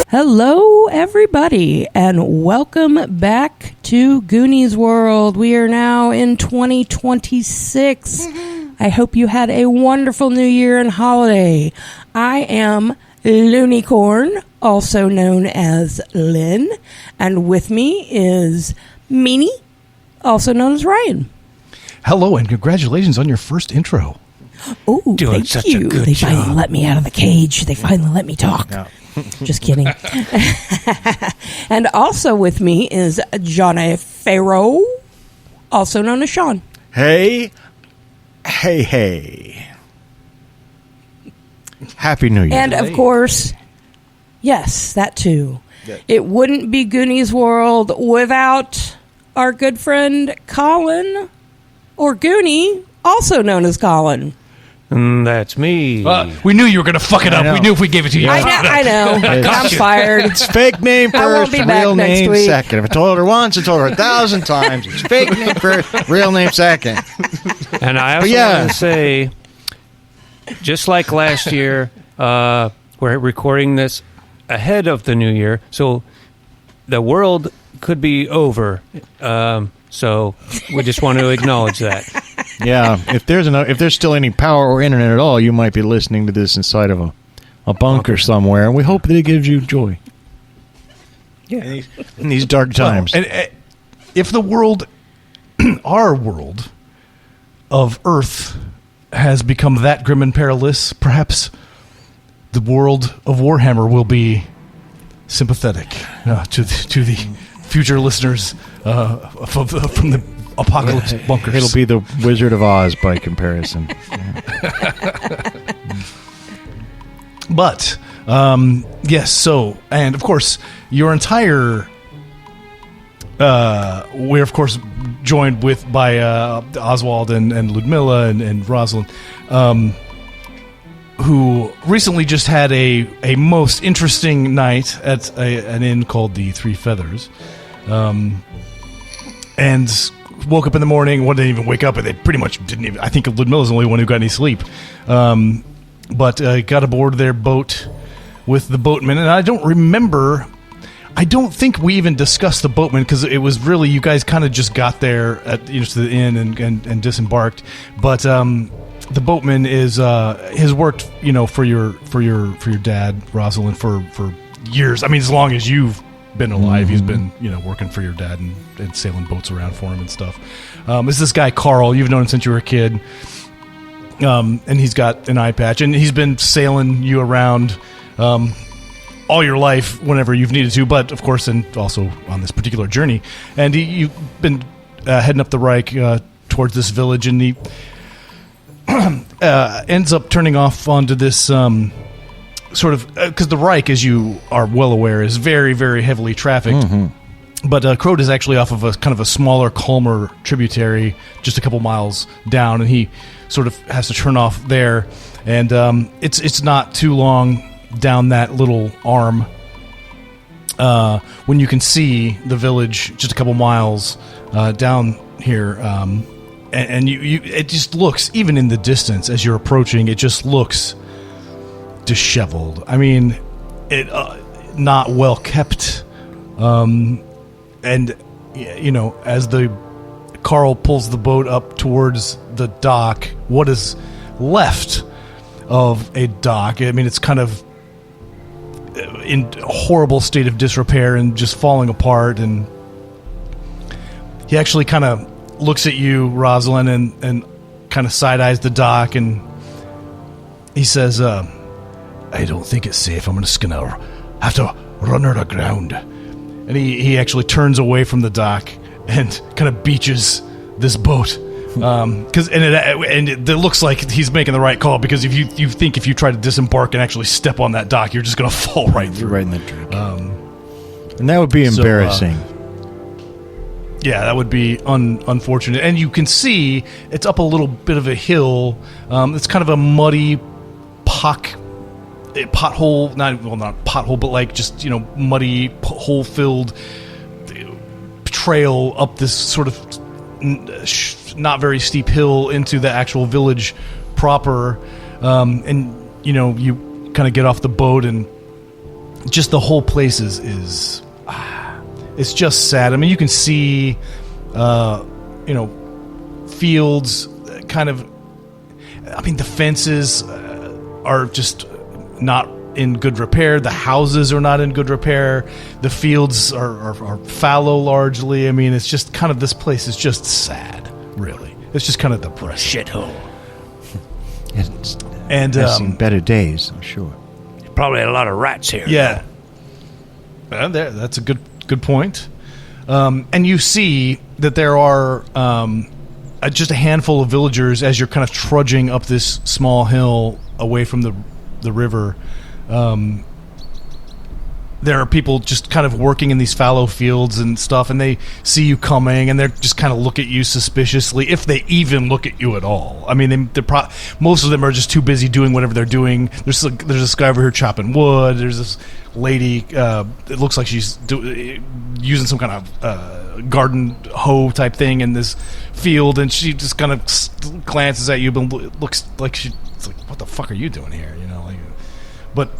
Hello, everybody, and welcome back to Goonies World. We are now in 2026. I hope you had a wonderful New Year and holiday. I am Loonicorn, also known as Lynn, and with me is Meanie, also known as Ryan. Hello, and congratulations on your first intro. Oh, thank you. They finally let me out of the cage. They finally let me talk. No. Just kidding. And also with me is Johnny Farrow, also known as Sean. Hey. Happy New Year. And of course, yes, that too. It wouldn't be Goonies World without our good friend Colin, or Goonie, also known as Colin. That's me. We knew you were going to fuck it up. We knew if we gave it to you. I know. I'm fired. It's fake name first, real name second. If I told her once, I told her 1,000 times. It's fake name first, real name second. And I also want to say, just like last year, we're recording this ahead of the new year, so the world could be over. So we just want to acknowledge that. Yeah, if there's still any power or internet at all, you might be listening to this inside of a bunker somewhere, and we hope that it gives you joy. Yeah, in these dark times. Well, and if the world, our world of Earth, has become that grim and perilous, perhaps the world of Warhammer will be sympathetic to the future listeners from the apocalypse bunkers. It'll be the Wizard of Oz by comparison. But yes, so, and of course your entire we're of course joined by Oswald and Ludmilla and Rosalin, who recently just had a most interesting night at an inn called the Three Feathers, and woke up in the morning. Well, they didn't even wake up, and they pretty much didn't even. I think Ludmilla's the only one who got any sleep. But got aboard their boat with the boatman, and I don't remember. I don't think we even discussed the boatman because it was really you guys kind of just got there at to the inn and disembarked. But the boatman has worked for your dad Rosalin for years. I mean, as long as you've been alive, he's been working for your dad and sailing boats around for him and stuff. It's this guy Carl. You've known him since you were a kid, and he's got an eye patch, and he's been sailing you around all your life whenever you've needed to, but of course, and also on this particular journey. And you've been heading up the Reich towards this village, and he ends up turning off onto this sort of, because the Reich, as you are well aware, is very, very heavily trafficked. Mm-hmm. But Krote is actually off of a kind of a smaller, calmer tributary just a couple miles down, and he sort of has to turn off there. And it's not too long down that little arm when you can see the village just a couple miles down here. And you it just looks, even in the distance as you're approaching, it just looks disheveled. I mean, it not well kept. And as the Carl pulls the boat up towards the dock, what is left of a dock, I mean, it's kind of in a horrible state of disrepair and just falling apart. And he actually kind of looks at you, Rosalin, and kind of side-eyes the dock, and he says, I don't think it's safe. I'm just gonna have to run her aground. And he actually turns away from the dock and kind of beaches this boat. Because it looks like he's making the right call, because if you think if you try to disembark and actually step on that dock, you're just going to fall right through. Right in the drink. And that would be embarrassing. Yeah, that would be unfortunate. And you can see it's up a little bit of a hill. It's kind of a muddy pothole, not pothole, but like just, muddy, hole-filled trail up this sort of not very steep hill into the actual village proper. And, you kind of get off the boat, and just the whole place is it's just sad. I mean, you can see, fields kind of. I mean, the fences are just not in good repair. The houses are not in good repair. The fields are fallow largely. I mean, it's just kind of, this place is just sad, really. It's just kind of depressing. Shithole. And I've seen better days, I'm sure. Probably a lot of rats here. Yeah. That's a good point. And you see that there are just a handful of villagers as you're kind of trudging up this small hill away from the river. There are people just kind of working in these fallow fields and stuff, and they see you coming, and they're just kind of look at you suspiciously, if they even look at you at all. I mean, most of them are just too busy doing whatever they're doing. There's this guy over here chopping wood. There's this lady. It looks like she's using some kind of garden hoe type thing in this field, and she just kind of glances at you, but looks like it's like, what the fuck are you doing here? You know, like, but.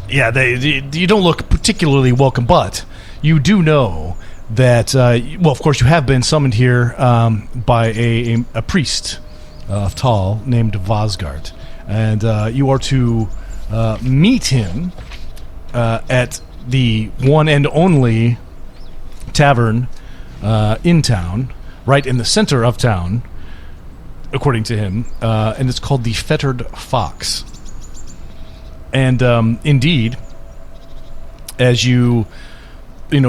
Yeah, you don't look particularly welcome, but you do know that, well, of course, you have been summoned here by a priest of Tal named Vosgard, and you are to meet him at the one and only tavern in town, right in the center of town, according to him, and it's called the Fettered Fox. And indeed, as you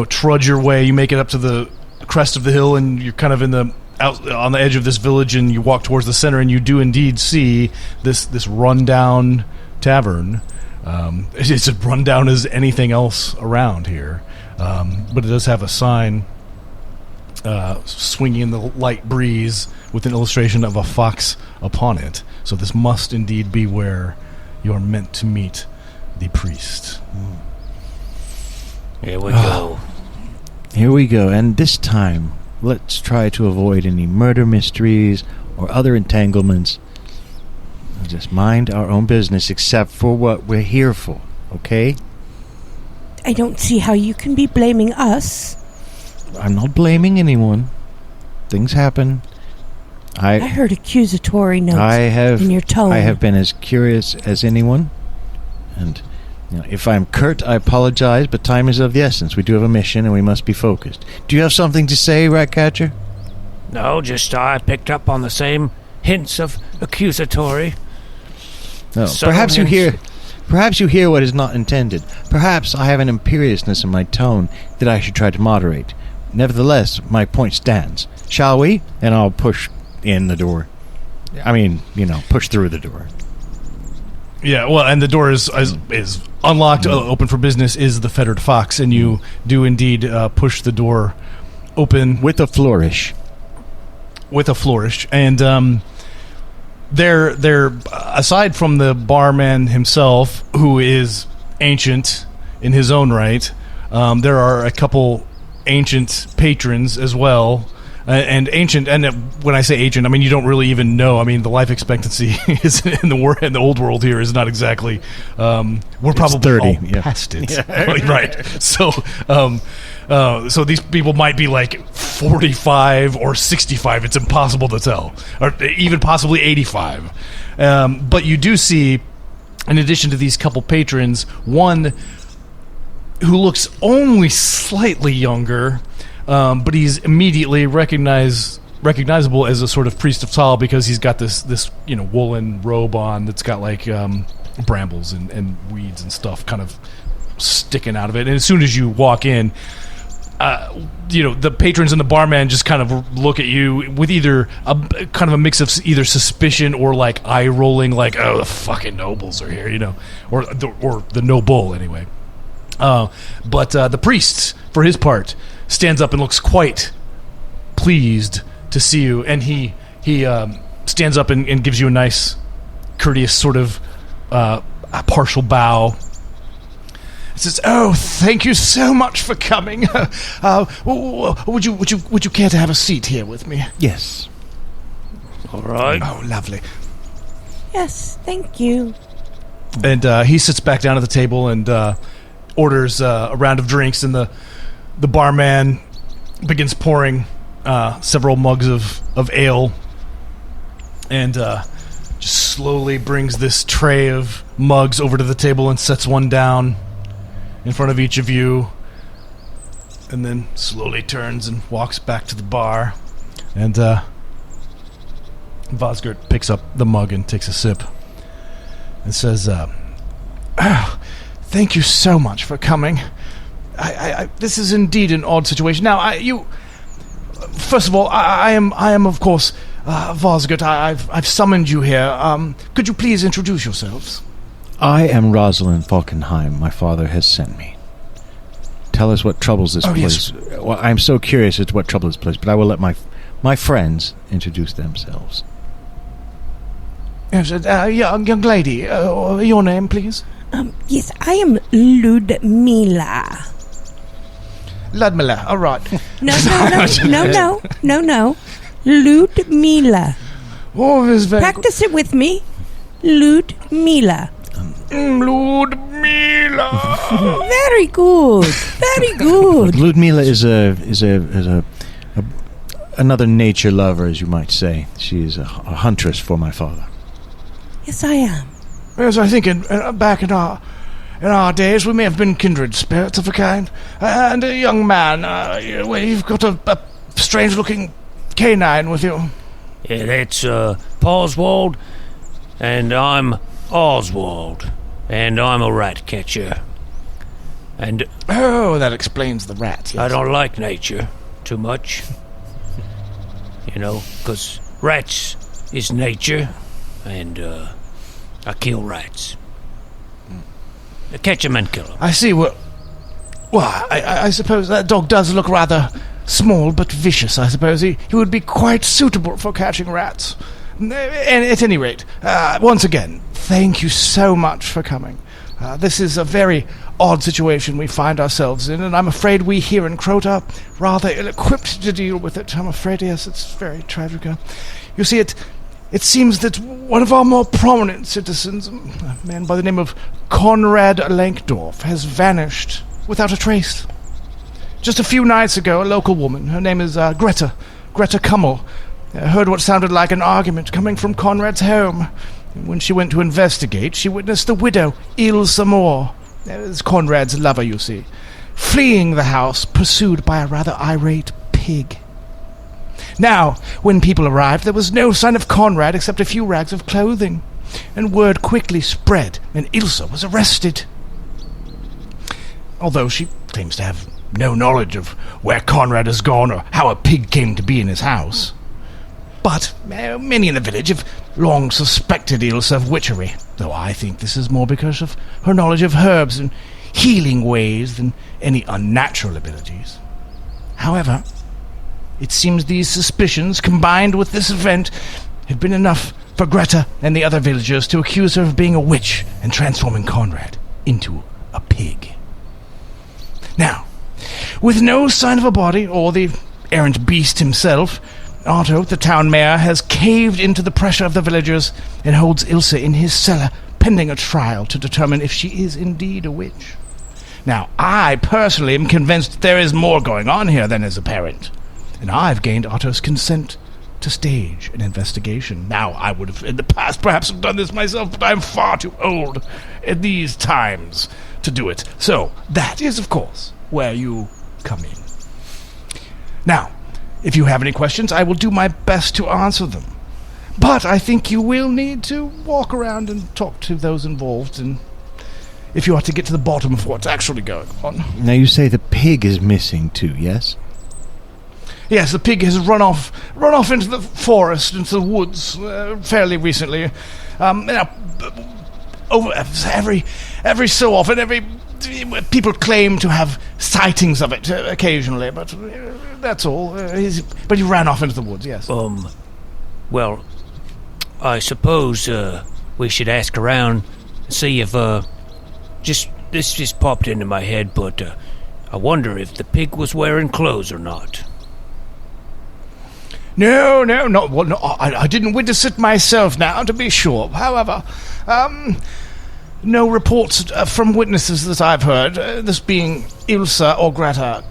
trudge your way, you make it up to the crest of the hill, and you're kind of out on the edge of this village, and you walk towards the center, and you do indeed see this rundown tavern. It's as rundown as anything else around here, but it does have a sign swinging in the light breeze with an illustration of a fox upon it. So this must indeed be where you're meant to meet the priest. Here we go. Here we go. And this time, let's try to avoid any murder mysteries or other entanglements. We'll just mind our own business, except for what we're here for, okay? I don't see how you can be blaming us. I'm not blaming anyone. Things happen. I heard accusatory notes in your tone. I have been as curious as anyone. And if I'm curt, I apologize, but time is of the essence. We do have a mission, and we must be focused. Do you have something to say, Ratcatcher? No, just I picked up on the same hints of accusatory. No, perhaps you hear what is not intended. Perhaps I have an imperiousness in my tone that I should try to moderate. Nevertheless, my point stands. Shall we? And I'll push in the door. I mean, push through the door. Yeah, well, and the door is unlocked, open for business, is the Fettered Fox, and you do indeed push the door open. With a flourish. And they're aside from the barman himself, who is ancient in his own right, there are a couple ancient patrons as well. And ancient, and when I say ancient, I mean you don't really even know. I mean the life expectancy is in the old world here is not exactly. We're probably 30, all past it, right? So, so these people might be like 45 or 65. It's impossible to tell, or even possibly 85. But you do see, in addition to these couple patrons, one who looks only slightly younger. But he's immediately recognizable as a sort of priest of Tal because he's got this woolen robe on that's got like brambles and weeds and stuff kind of sticking out of it. And as soon as you walk in, the patrons and the barman just kind of look at you with either kind of a mix of either suspicion or like eye rolling, like, oh, the fucking nobles are here, or the noble anyway. But the priest, for his part, stands up and looks quite pleased to see you, and he stands up and gives you a nice, courteous sort of a partial bow. He says, "Oh, thank you so much for coming. Would you care to have a seat here with me?" Yes. All right. Oh, lovely. Yes, thank you. And he sits back down at the table, and orders a round of drinks, and the barman begins pouring several mugs of ale, and just slowly brings this tray of mugs over to the table and sets one down in front of each of you, and then slowly turns and walks back to the bar, and Vosgard picks up the mug and takes a sip and says, thank you so much for coming. This is indeed an odd situation. Now, first of all, I am of course Vosgard. I've summoned you here. Could you please introduce yourselves? I am Rosalin Falkenheim. My father has sent me. Tell us what troubles this place. Yes. Well, I'm so curious as to what troubles this place, but I will let my friends introduce themselves. Yes, young lady, your name, please? Yes, I am Ludmilla. Ludmilla, all right. No. Ludmilla. Oh, this is very Practice it with me. Ludmilla. Ludmilla. Very good. Very good. Ludmilla is another nature lover, as you might say. She is a huntress for my father. Yes, I am. Yes, I think back in our days we may have been kindred spirits of a kind. And a young man, you've got a strange-looking canine with you. Yeah, that's Oswald, and I'm Oswald, and I'm a rat catcher. And oh, that explains the rat. Yes. I don't like nature too much, because rats is nature, and I kill rats. I catch them and kill them. I see. Well, I suppose that dog does look rather small but vicious. I suppose he would be quite suitable for catching rats. And at any rate, once again, thank you so much for coming. This is a very odd situation we find ourselves in, and I'm afraid we here in Krote are rather ill-equipped to deal with it. I'm afraid, yes, it's very tragic. You see, it seems that one of our more prominent citizens, a man by the name of Konrad Lankdorf, has vanished without a trace. Just a few nights ago, a local woman, her name is Greta Kummel, heard what sounded like an argument coming from Konrad's home. When she went to investigate, she witnessed the widow, Ilsa Moore, Konrad's lover, you see, fleeing the house, pursued by a rather irate pig. Now, when people arrived, there was no sign of Konrad except a few rags of clothing, and word quickly spread, and Ilsa was arrested. Although she claims to have no knowledge of where Konrad has gone or how a pig came to be in his house. But many in the village have long suspected Ilsa of witchery, though I think this is more because of her knowledge of herbs and healing ways than any unnatural abilities. However, it seems these suspicions, combined with this event, have been enough for Greta and the other villagers to accuse her of being a witch and transforming Konrad into a pig. Now, with no sign of a body or the errant beast himself, Otto, the town mayor, has caved into the pressure of the villagers and holds Ilsa in his cellar, pending a trial to determine if she is indeed a witch. Now, I personally am convinced there is more going on here than is apparent, and I've gained Otto's consent to stage an investigation. Now, I would have in the past perhaps have done this myself, but I'm far too old at these times to do it. So, that is, of course, where you come in. Now, if you have any questions, I will do my best to answer them. But I think you will need to walk around and talk to those involved, and if you are to get to the bottom of what's actually going on. Now you say the pig is missing too, yes? Yes, the pig has run off into the forest, into the woods, fairly recently. Over every so often, people claim to have sightings of it occasionally, but that's all. But he ran off into the woods, yes. Well, I suppose we should ask around, see if this just popped into my head, but I wonder if the pig was wearing clothes or not. No. Well, no, I didn't witness it myself now, to be sure. However, no reports from witnesses that I've heard, this being Ilsa or Greta.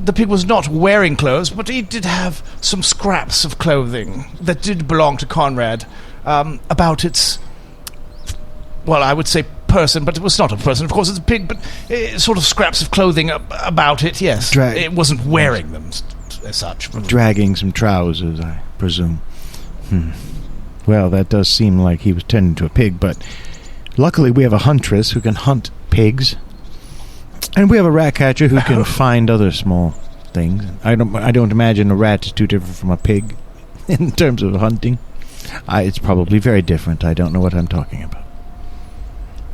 The pig was not wearing clothes, but he did have some scraps of clothing that did belong to Konrad about its, well, I would say person, but it was not a person. Of course, it's a pig, but sort of scraps of clothing about it, yes. It wasn't wearing them as such. Dragging some trousers, I presume. Well, that does seem like he was turned into a pig, but luckily we have a huntress who can hunt pigs. And we have a rat catcher who can find other small things. I don't imagine a rat is too different from a pig in terms of hunting. It's probably very different. I don't know what I'm talking about.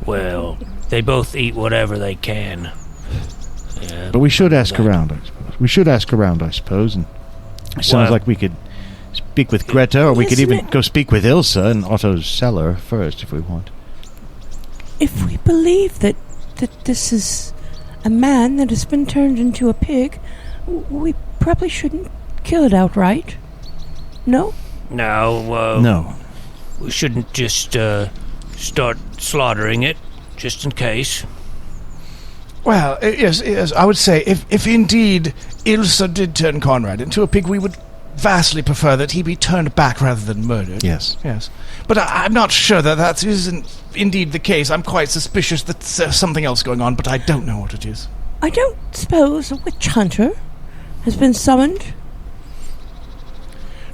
Well, they both eat whatever they can. Yeah, but we should ask around, I suppose. We should ask around, I suppose. And it sounds like we could speak with Greta, or we could even go speak with Ilsa in Otto's cellar first, if we want. If we believe that this is a man that has been turned into a pig, we probably shouldn't kill it outright. No? No. We shouldn't just start slaughtering it, just in case. Well, yes, I would say if indeed Ilsa did turn Konrad into a pig, we would vastly prefer that he be turned back rather than murdered. Yes. But I'm not sure that isn't indeed the case. I'm quite suspicious that there's something else going on, but I don't know what it is. I don't suppose a witch hunter has been summoned?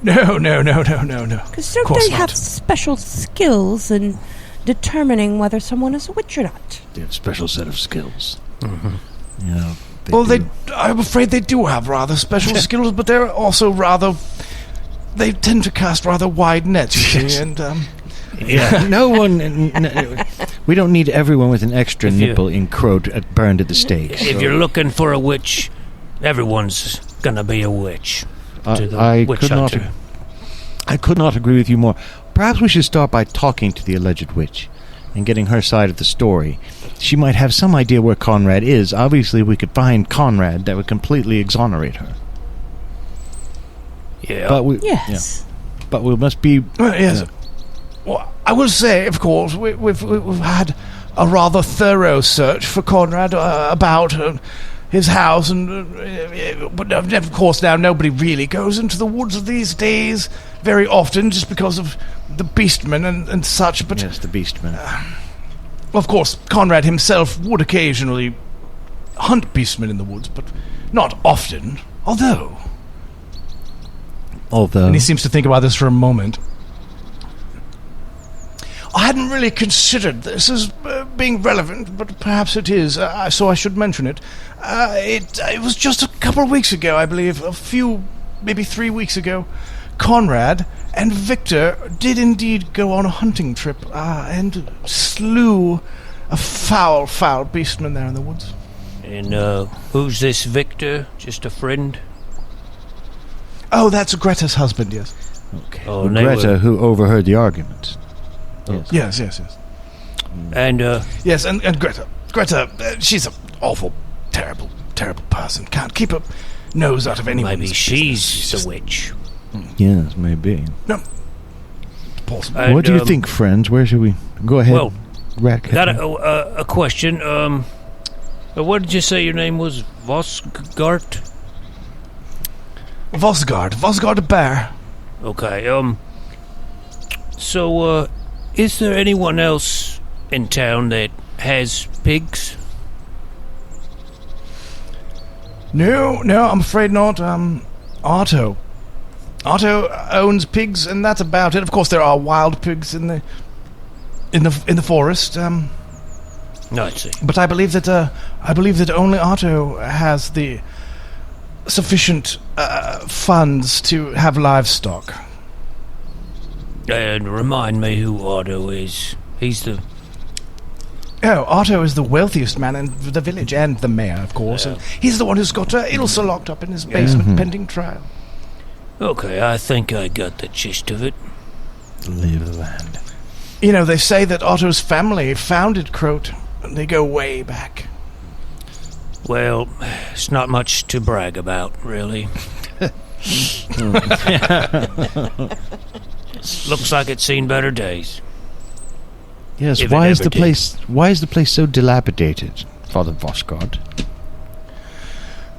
No. Because don't they have special skills in determining whether someone is a witch or not? They have a special set of skills. Mm-hmm. You know, I'm afraid they do have rather special skills, but they're also rather... They tend to cast rather wide nets, you see, and... Yeah, no one... we don't need everyone with an extra nipple in Krote burned at the stake. If you're looking for a witch, everyone's gonna be a witch. I could not agree with you more. Perhaps we should start by talking to the alleged witch and getting her side of the story. She might have some idea where Konrad is. Obviously, we could find Konrad that would completely exonerate her. Yeah. But we must be... Well, yes. Well, I will say, of course, we've had a rather thorough search for Konrad about his house, but of course now nobody really goes into the woods these days very often, just because of the beastmen and such. But yes, the beastmen. Of course, Konrad himself would occasionally hunt beastmen in the woods, but not often. Although, and he seems to think about this for a moment. I hadn't really considered this as being relevant, but perhaps it is, so I should mention it. It was just a couple of weeks ago, I believe, maybe 3 weeks ago, Konrad and Victor did indeed go on a hunting trip and slew a foul beastman there in the woods. And who's this Victor? Just a friend? Oh, that's Greta's husband, yes. Okay. Oh, Greta, who overheard the argument. Yes. And yes, and Greta, she's an awful, terrible person. Can't keep her nose out of anyone's maybe she's the witch. Yes, maybe. No, possible. And, what do you think, friends? Where should we go ahead? Well, got a question. What did you say your name was? Vosgard? Vosgard the bear. Okay. So, is there anyone else in town that has pigs? No, I'm afraid not. Otto owns pigs, and that's about it. Of course, there are wild pigs in the forest. No, I see. But I believe that only Otto has the sufficient funds to have livestock. And remind me who Otto is. He's the... Oh, Otto is the wealthiest man in the village, and the mayor, of course. And he's the one who's got Ilsa locked up in his basement pending trial. Okay, I think I got the gist of it. Lay of the land. You know, they say that Otto's family founded Krote. They go way back. Well, it's not much to brag about, really. Looks like it's seen better days. Yes, If why it is ever the did. why is the place so dilapidated, Father Vosgard?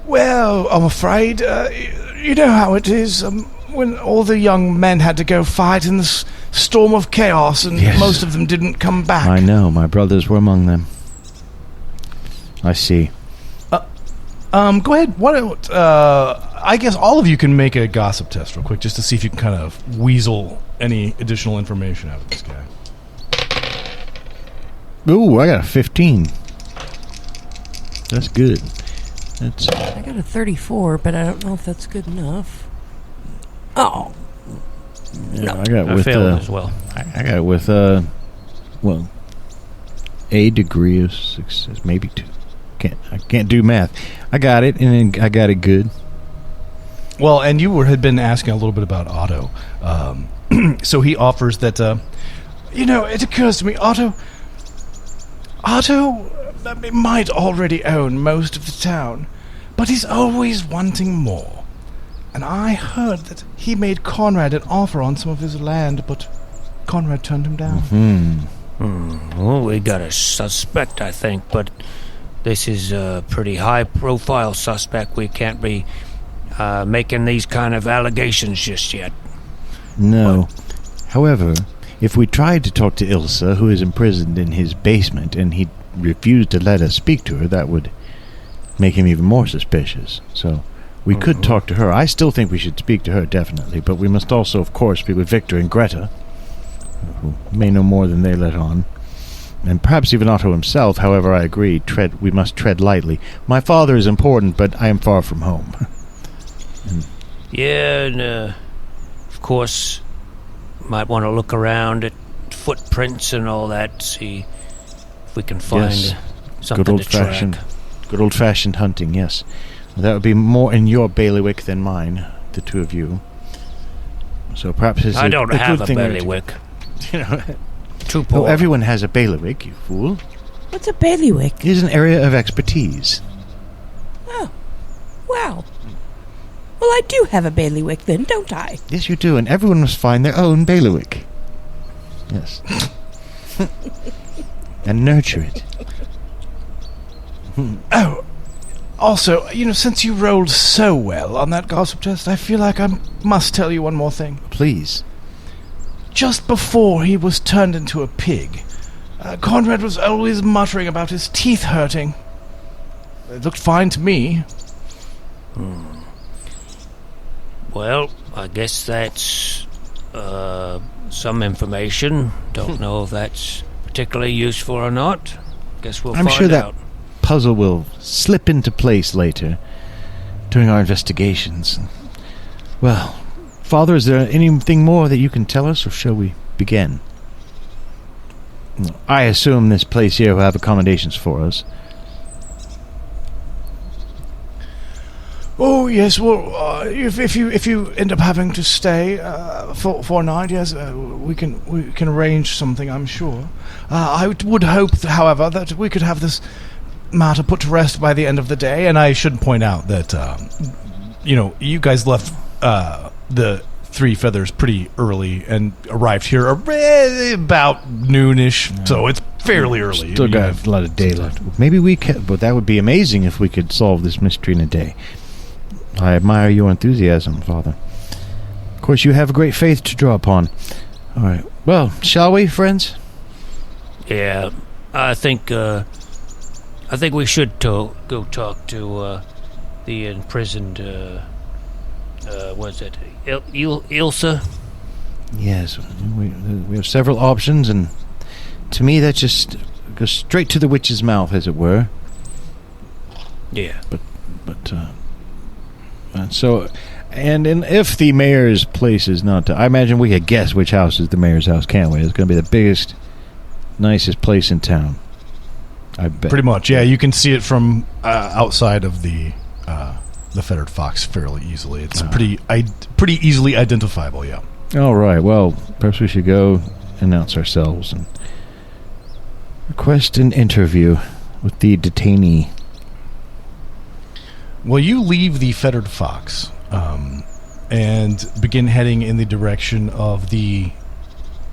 Well, I'm afraid, you know how it is. When all the young men had to go fight in this storm of chaos, and Yes. most of them didn't come back. I know, my brothers were among them. I see. Go ahead. I guess all of you can make a gossip test real quick, just to see if you can kind of weasel any additional information out of this guy. Ooh, I got a 15. That's good. That's I got a 34, but I don't know if that's good enough. Oh, yeah, I got I with failed as well. I got with well, a degree of success, maybe 2. I can't do math. I got it, and I got it good. Well, and you had been asking a little bit about Otto. So he offers that, it occurs to me, Otto might already own most of the town, but he's always wanting more. And I heard that he made Konrad an offer on some of his land, but Konrad turned him down. Well, we got a suspect, I think, but this is a pretty high-profile suspect. We can't be making these kind of allegations just yet. No. However, if we tried to talk to Ilsa, who is imprisoned in his basement, and he refused to let us speak to her, that would make him even more suspicious. So we could talk to her. I still think we should speak to her, definitely, but we must also, of course, speak with Victor and Greta, who may know more than they let on. And perhaps even Otto himself. However, I agree, we must tread lightly. My father is important, but I am far from home. Yeah, and of course, might want to look around at footprints and all that, see if we can find Yes. something to track. Good old-fashioned hunting, yes. That would be more in your bailiwick than mine, the two of you. So perhaps it's I don't a have good a thing bailiwick. You know, Too poor. no, everyone has a bailiwick, you fool. what's a bailiwick? It is an area of expertise. Oh, wow. Well, I do have a bailiwick then, don't I? Yes, you do, and everyone must find their own bailiwick. Yes. And nurture it. Oh, also, since you rolled so well on that gossip test, I feel like I must tell you one more thing. Please. Just before he was turned into a pig, Konrad was always muttering about his teeth hurting. It looked fine to me. Well, I guess that's some information. Don't know if that's particularly useful or not. Guess we'll I'm find sure that out. puzzle will slip into place later during our investigations. Well, Father, is there anything more that you can tell us, or shall we begin? I assume this place here will have accommodations for us. Oh yes, well, if you end up having to stay for a night, yes, we can arrange something. I'm sure. I would hope, however, that we could have this matter put to rest by the end of the day. And I should point out that you guys left the Three Feathers pretty early and arrived here about noonish, so it's fairly early. Still got a lot of day left. Maybe we could, but that would be amazing if we could solve this mystery in a day. I admire your enthusiasm, Father. Of course, you have great faith to draw upon. All right. Well, shall we, friends? Yeah, I think we should go talk to the imprisoned. Was it Ilsa? Yes. We have several options, and to me, that just goes straight to the witch's mouth, as it were. Yeah. And if the mayor's place is not, I imagine we could guess which house is the mayor's house, can't we? It's going to be the biggest, nicest place in town. I bet. Pretty much, yeah. You can see it from outside of the Fettered Fox fairly easily. It's pretty easily identifiable, yeah. All right. Well, perhaps we should go announce ourselves and request an interview with the detainee. Well, you leave the Fettered Fox and begin heading in the direction of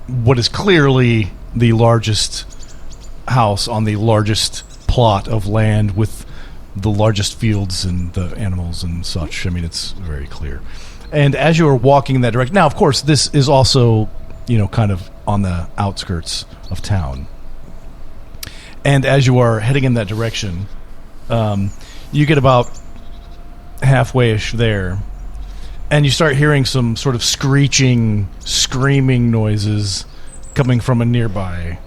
what is clearly the largest house on the largest plot of land with the largest fields and the animals and such. I mean, it's very clear. And as you are walking in that direction, now, of course, this is also, kind of on the outskirts of town. And as you are heading in that direction, you get about halfway-ish there, and you start hearing some sort of screeching, screaming noises coming from a nearby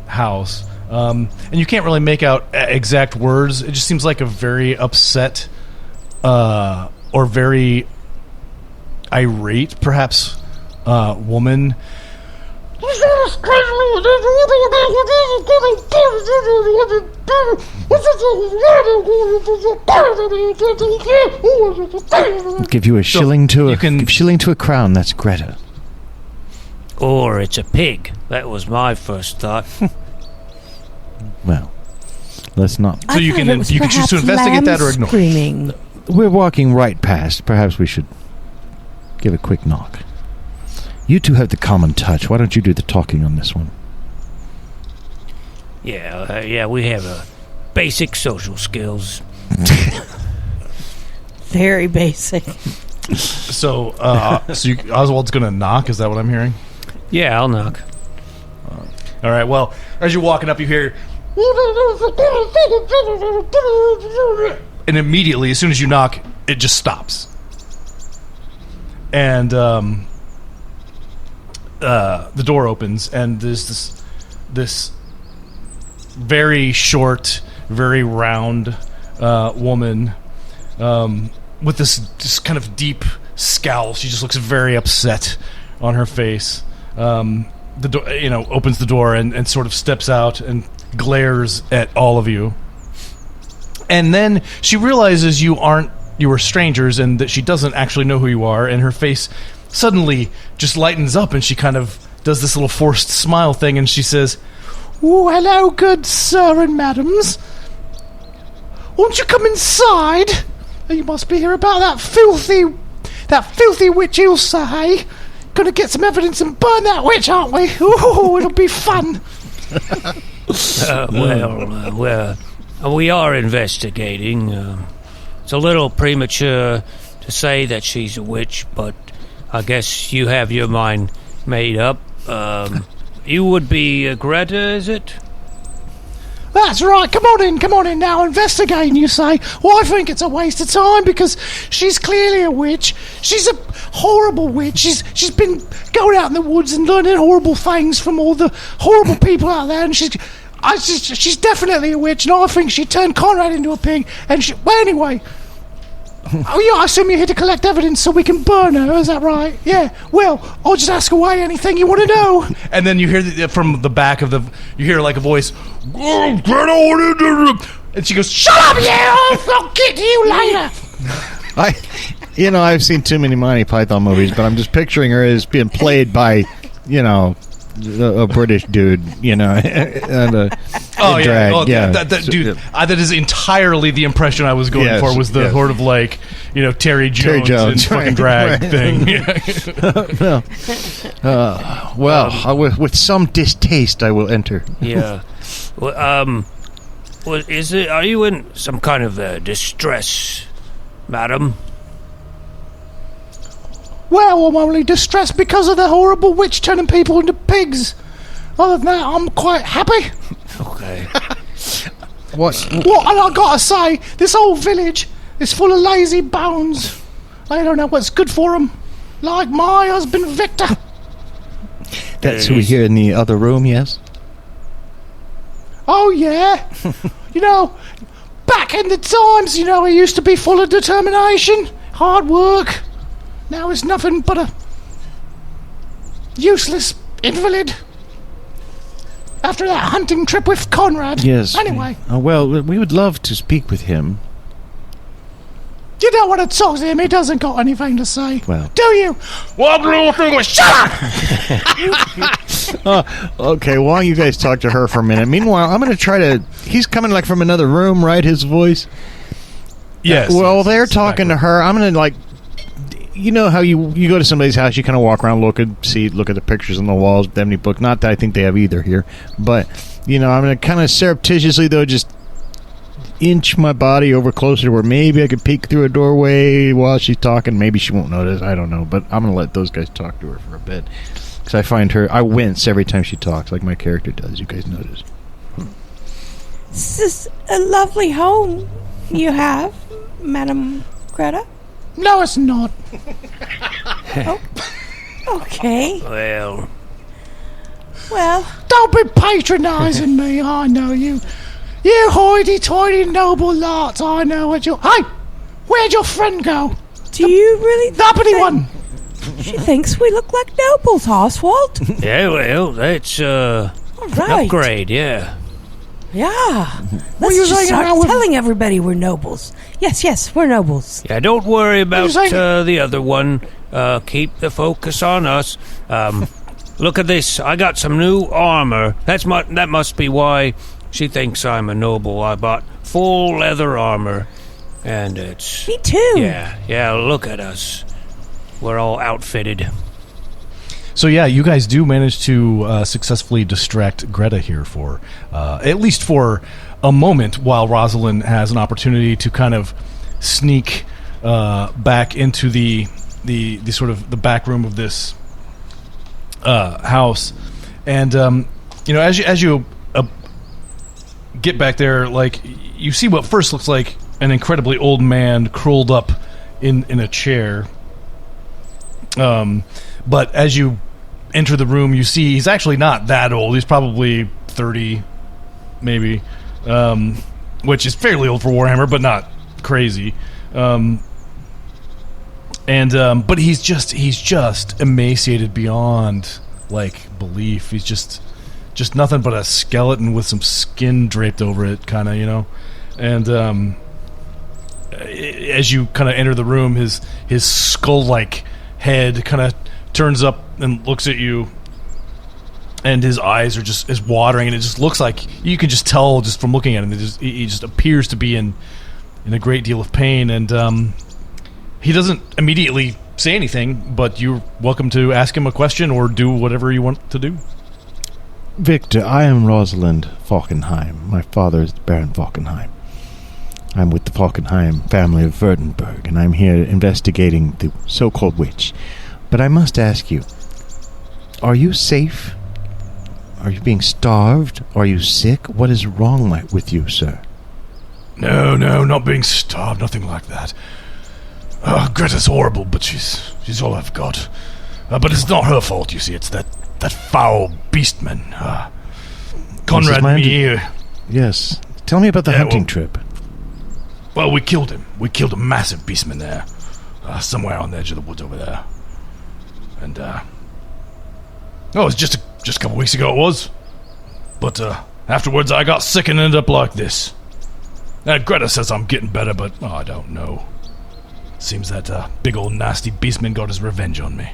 house. And you can't really make out exact words. It just seems like a very upset or very irate, perhaps, woman. Give you a shilling to a crown. That's Greta. Or it's a pig. That was my first thought. Well, let's not. So you can choose to investigate that or ignore. Screaming. We're walking right past. Perhaps we should give a quick knock. You two have the common touch. Why don't you do the talking on this one? Yeah, we have basic social skills. Very basic. So Oswald's going to knock? Is that what I'm hearing? Yeah, I'll knock. All right, well, as you're walking up, you hear... And immediately, as soon as you knock, it just stops. And the door opens, and there's this very short, very round woman with this kind of deep scowl. She just looks very upset on her face. The door, opens the door and sort of steps out and glares at all of you. And then she realizes you are strangers and that she doesn't actually know who you are, and her face suddenly just lightens up, and she kind of does this little forced smile thing, and she says, "Oh, hello, good sir and madams. Won't you come inside? You must be here about that filthy witch Ilsa, hey? Gonna get some evidence and burn that witch, aren't we? Ooh, it'll be fun." We are investigating. It's a little premature to say that she's a witch, but I guess you have your mind made up. You would be Greta, is it? That's right. Come on in now. Investigating, you say? Well, I think it's a waste of time because she's clearly a witch. She's a horrible witch. She's been going out in the woods and learning horrible things from all the horrible people out there, and she's definitely a witch, and I think she turned Konrad into a pig. And well, anyway. Oh, yeah, I assume you're here to collect evidence so we can burn her, is that right? Yeah, well, I'll just ask away anything you want to know. And then you hear from the back of you hear like a voice, and she goes, "Shut up, you! I'll get to you later." I've seen too many Monty Python movies, but I'm just picturing her as being played by, a British dude, and drag. That is entirely the impression I was going for. Was the sort of like, Terry Jones and fucking drag thing. With some distaste, I will enter. Yeah. Well, are you in some kind of distress, madam? Well, I'm only distressed because of the horrible witch turning people into pigs. Other than that, I'm quite happy. Okay. What? And I gotta say, this whole village is full of lazy bones. I don't know what's good for them. Like my husband, Victor. That's who we hear in the other room, yes? Oh, yeah. Back in the times, he used to be full of determination, hard work. Now he's nothing but a useless invalid. After that hunting trip with Konrad. Yes. Anyway. We would love to speak with him. You don't want to talk to him. He doesn't got anything to say. Well. Do you? What little thing was shut up! Okay, while you guys talk to her for a minute. Meanwhile, I'm going to try to... He's coming like from another room, right? His voice? Yes. They're talking to her. I'm going to you know how you go to somebody's house, you kind of walk around, look at the pictures on the walls, if they have any book. Not that I think they have either here, but I'm going to kind of surreptitiously though just inch my body over closer to where maybe I could peek through a doorway while she's talking. Maybe she won't notice. I don't know, but I'm going to let those guys talk to her for a bit because I wince every time she talks, like my character does. You guys notice? This is a lovely home you have, Madam Greta. No, it's not. Oh, okay. Well, Don't be patronising me. I know you. You hoity-toity noble lot. I know what you... Hey! Where'd your friend go? do you really Uppity one! She thinks we look like nobles, Oswald. Yeah, well, that's All an right. upgrade, yeah. Yeah. you Let's just hanging start around with- telling everybody we're nobles. Yes, we're nobles. Yeah, don't worry about saying? the other one. Keep the focus on us. Look at this. I got some new armor. That must be why she thinks I'm a noble. I bought full leather armor, and it's... Me too. Yeah, look at us. We're all outfitted. So yeah, you guys do manage to successfully distract Greta here for at least for a moment, while Rosalin has an opportunity to kind of sneak back into the sort of the back room of this house, and as you get back there, like you see what first looks like an incredibly old man curled up in a chair. But as you enter the room, you see he's actually not that old. He's probably 30, maybe, which is fairly old for Warhammer, but not crazy. But he's just emaciated beyond like belief. He's just nothing but a skeleton with some skin draped over it, kind of, And as you kind of enter the room, his skull-like head kind of turns up and looks at you, and his eyes are is watering, and it just looks like you can just tell just from looking at him. He just appears to be in a great deal of pain, and he doesn't immediately say anything, but you're welcome to ask him a question or do whatever you want to do. Victor, I am Rosalind Falkenheim. My father is Baron Falkenheim. I'm with the Falkenheim family of Verdenberg, and I'm here investigating the so-called witch. But I must ask you, are you safe? Are you being starved? Are you sick? What is wrong with you, sir? No, not being starved, nothing like that. Greta's horrible, but she's all I've got. But it's not her fault, you see. It's that foul beastman. Konrad and me. Yes. Tell me about the hunting trip. Well, we killed him. We killed a massive beastman there. Somewhere on the edge of the woods over there. And, it was just a couple weeks ago it was. But, afterwards I got sick and ended up like this. Greta says I'm getting better, but I don't know. Seems that big old nasty beastman got his revenge on me.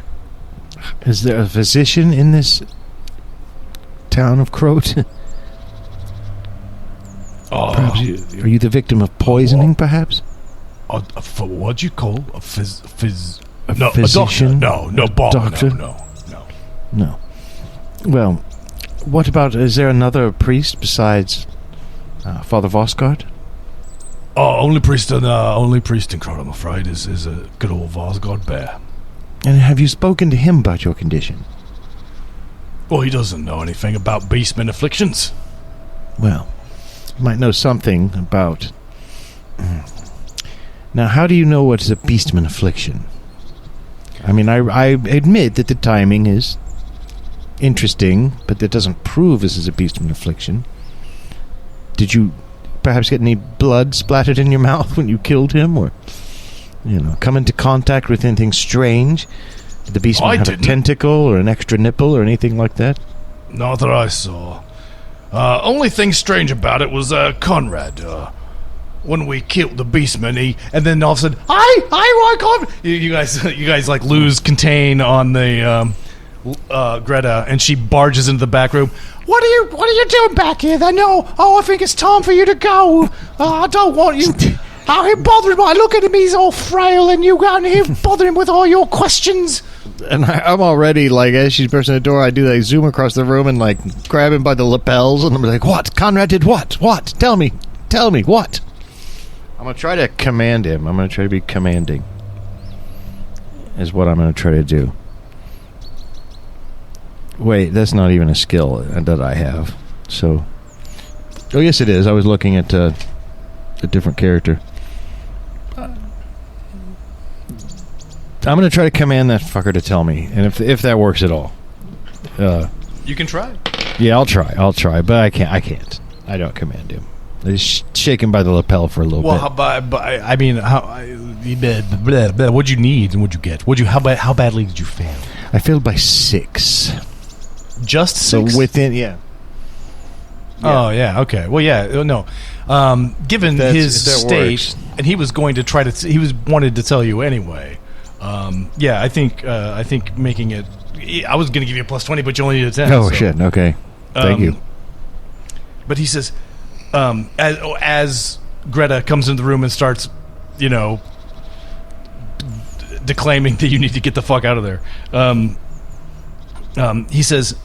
Is there a physician in this town of Krote? Perhaps are you the victim of poisoning, perhaps? For what do you call a physician? A doctor? No, Bob. Doctor? No. Well, what about, is there another priest besides Father Vosgard? Only priest in Krote, I'm afraid, is a good old Vosgard bear. And have you spoken to him about your condition? Well, he doesn't know anything about beastman afflictions. Well, you might know something about... Now, how do you know what is a beastman affliction? I mean, I admit that the timing is interesting, but that doesn't prove this is a beastman affliction. Did you perhaps get any blood splattered in your mouth when you killed him, or come into contact with anything strange? Did the beastman have a tentacle or an extra nipple or anything like that? Not that I saw. Only thing strange about it was Konrad. When we killed the beastman, and then all of a sudden, I Konrad! You guys like lose contain on the Greta, and she barges into the back room. What are you doing back here? I think it's time for you to go. I don't want you. Out here bothering him. Look at him, he's all frail, and you out here bothering him with all your questions. And I'm already, like, as she's bursting the door, I do, like, zoom across the room and, like, grab him by the lapels, and I'm like, what? Konrad did what? What? Tell me, what? I'm going to try to command him. I'm going to try to be commanding, is what I'm going to try to do. Wait, that's not even a skill that I have. So, oh, yes, it is. I was looking at a different character. I'm going to try to command that fucker to tell me, and if that works at all. You can try. Yeah, I'll try, but I can't. I don't command him. I just shake him by the lapel for a little bit. What'd you need and what'd you get? How badly did you fail? I failed by 6. Just 6? So within, yeah. Oh, yeah, okay. Well, yeah, no. Given his state, works. And he was going to try to, wanted to tell you anyway. Yeah, I think making it, I was going to give you a plus 20, but you only need a 10. Oh, so. Shit, okay. Thank you. But he says, as Greta comes into the room and starts, declaiming that you need to get the fuck out of there, he says,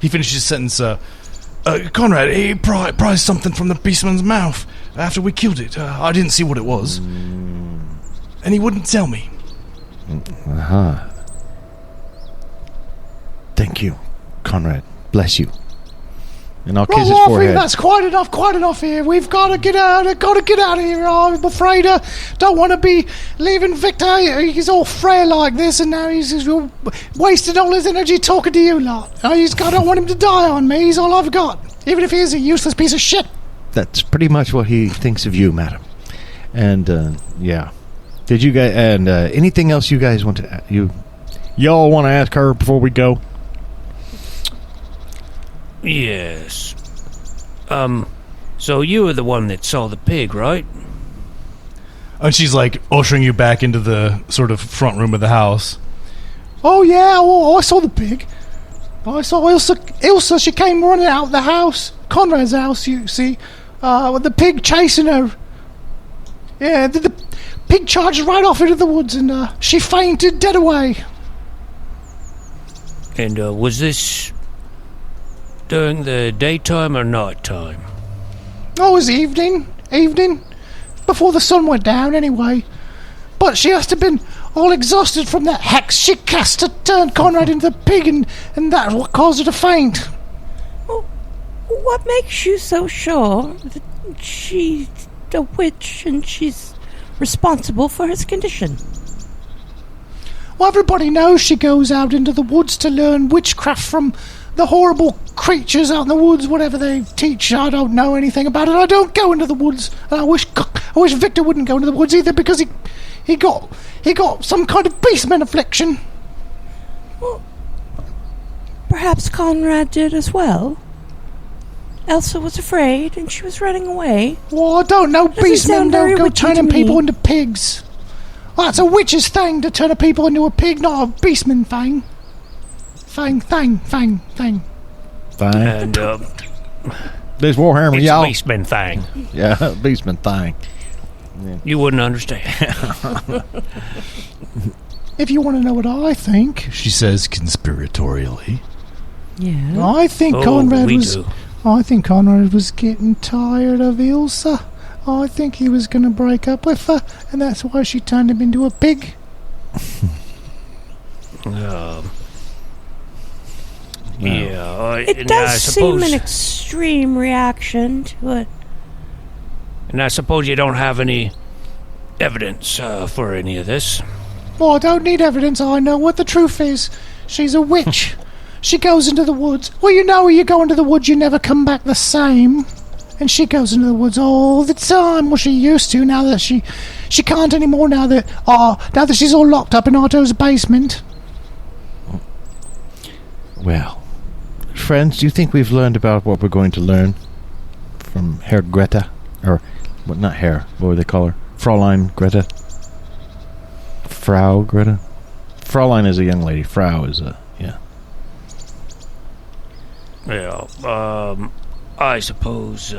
he finishes his sentence, Konrad, he prized something from the beastman's mouth after we killed it. I didn't see what it was. And he wouldn't tell me. Uh-huh. Thank you, Konrad. Bless you. And I'll kiss his forehead. That's quite enough here. We've got to get out of here. I'm afraid I don't want to be leaving Victor. He's all frail like this, and now he's wasted all his energy talking to you lot. I don't want him to die on me. He's all I've got, even if he is a useless piece of shit. That's pretty much what he thinks of you, madam. And, yeah. Did you guys, and anything else you guys want to, y'all want to ask her before we go? Yes. So you were the one that saw the pig, right? And she's like ushering you back into the sort of front room of the house. Oh yeah, I saw the pig. I saw Ilsa, she came running out of the house. Konrad's house, you see. With the pig chasing her. Yeah, the pig charged right off into the woods, and she fainted dead away. And was this during the daytime or night time? Oh, it was evening. Before the sun went down, anyway. But she must have been all exhausted from that hex she cast to turn Konrad into the pig, and that's what caused her to faint. Well, what makes you so sure that she's a witch and she's responsible for his condition? Well, everybody knows she goes out into the woods to learn witchcraft from the horrible creatures out in the woods, whatever they teach. I don't know anything about it. I don't go into the woods, and I wish Victor wouldn't go into the woods either, because he got some kind of beastman affliction. Well, perhaps Konrad did as well. Elsa was afraid, and she was running away. Well, I don't know. Beastmen don't go turning people into pigs. Well, that's a witch's thing to turn a people into a pig, not a beastman thing. Thing. And, there's Warhammer, it's y'all. a beastman thing. Yeah, beastman thing. Yeah. You wouldn't understand. If you want to know what I think, she says conspiratorially. Yeah. I think Konrad was getting tired of Ilsa. I think he was going to break up with her, and that's why she turned him into a pig. Yeah, it does seem an extreme reaction to it. And I suppose you don't have any evidence for any of this. Well, I don't need evidence. I know what the truth is. She's a witch. She goes into the woods. Well, you know, when you go into the woods, you never come back the same. And she goes into the woods all the time. Well, she used to. Now that she can't anymore. Now that she's all locked up in Otto's basement. Well, friends, do you think we've learned about what we're going to learn from Herr Greta? Or, what, not Herr, what would they call her? Fräulein Greta? Frau Greta? Fräulein is a young lady. Frau is a, yeah. Well, I suppose,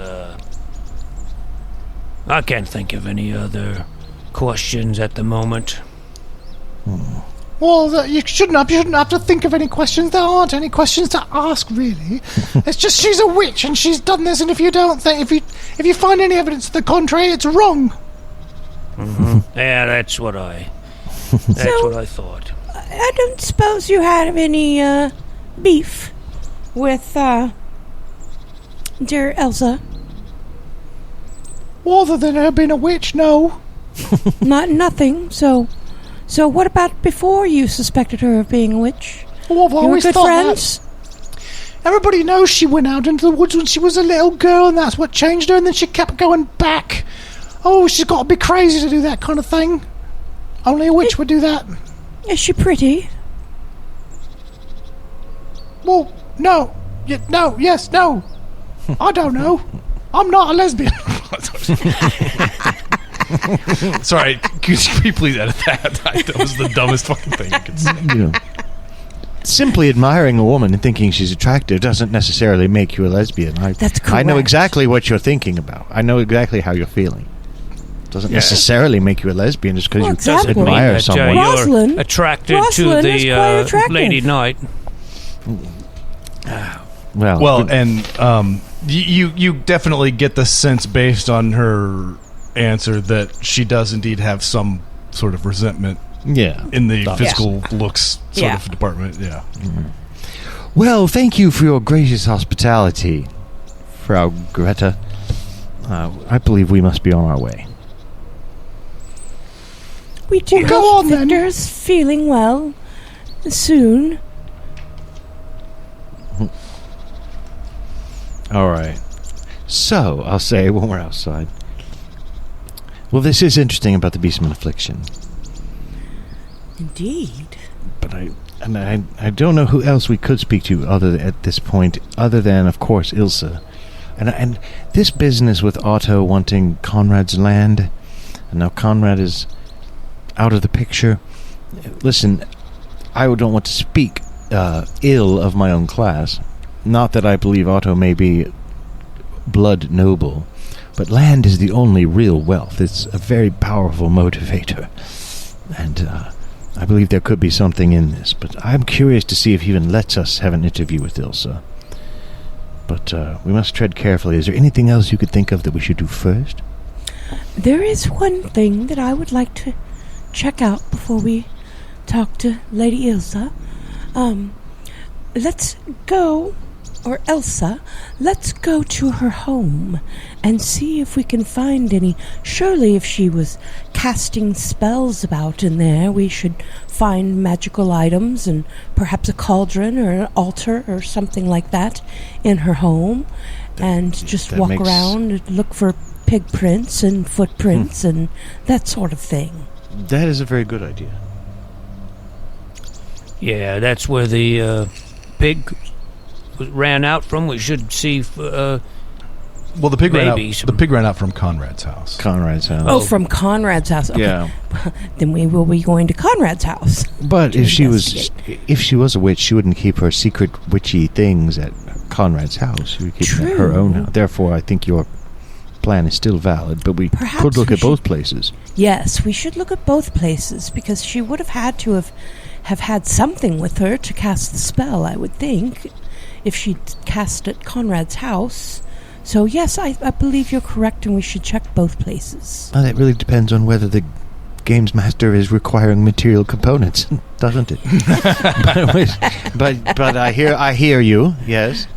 I can't think of any other questions at the moment. Well, you shouldn't have to think of any questions. There aren't any questions to ask, really. It's just she's a witch and she's done this, and if you find any evidence to the contrary, it's wrong. Mm-hmm. Yeah, that's what I thought. I don't suppose you have any beef with dear Ilsa? Other than her being a witch, no. Nothing. So what about before you suspected her of being a witch? Well, I've always good thought friends? that. Everybody knows she went out into the woods when she was a little girl, and that's what changed her, and then she kept going back. Oh, she's got to be crazy to do that kind of thing. Only a witch would do that. Is she pretty? Well, no. Yes, no. I don't know. I'm not a lesbian. Sorry, could you please edit that? That was the dumbest fucking thing you could say. Simply admiring a woman and thinking she's attractive doesn't necessarily make you a lesbian. That's correct. I know exactly what you're thinking about. I know exactly how you're feeling. Doesn't necessarily make you a lesbian just because you admire someone. You're attracted to the Lady Knight. Well, and you definitely get the sense based on her answer that she does indeed have some sort of resentment. In the physical looks sort of department. Yeah. Mm-hmm. Well, thank you for your gracious hospitality, Frau Greta. I believe we must be on our way. We do hope Victor's feeling well soon. All right. So, I'll say when we're outside. Well, this is interesting about the Beastman affliction. Indeed. But I don't know who else we could speak to at this point, other than, of course, Ilsa. And this business with Otto wanting Konrad's land, and now Konrad is out of the picture. Listen, I don't want to speak ill of my own class. Not that I believe Otto may be blood noble, but land is the only real wealth. It's a very powerful motivator. And I believe there could be something in this, but I'm curious to see if he even lets us have an interview with Ilsa. But we must tread carefully. Is there anything else you could think of that we should do first? There is one thing that I would like to check out before we talk to Lady Ilsa. Let's go, or Ilsa, let's go to her home and see if we can find any. Surely if she was casting spells about in there, we should find magical items and perhaps a cauldron or an altar or something like that in her home, and just walk around and look for pig prints and footprints and that sort of thing. That is a very good idea. Yeah, that's where the pig ran out from. We should see. Well, the pig ran out from Konrad's house. Oh, from Konrad's house. Okay. Yeah. Then we will be going to Konrad's house. But if she was a witch, she wouldn't keep her secret witchy things at Konrad's house. She would keep them at her own house. Therefore, I think your plan is still valid, but we could look at both places. Yes, we should look at both places, because she would have had to have had something with her to cast the spell, I would think, if she'd cast at Konrad's house. So yes, I believe you're correct, and we should check both places. Well, that really depends on whether the games master is requiring material components, doesn't it? but I hear you. Yes.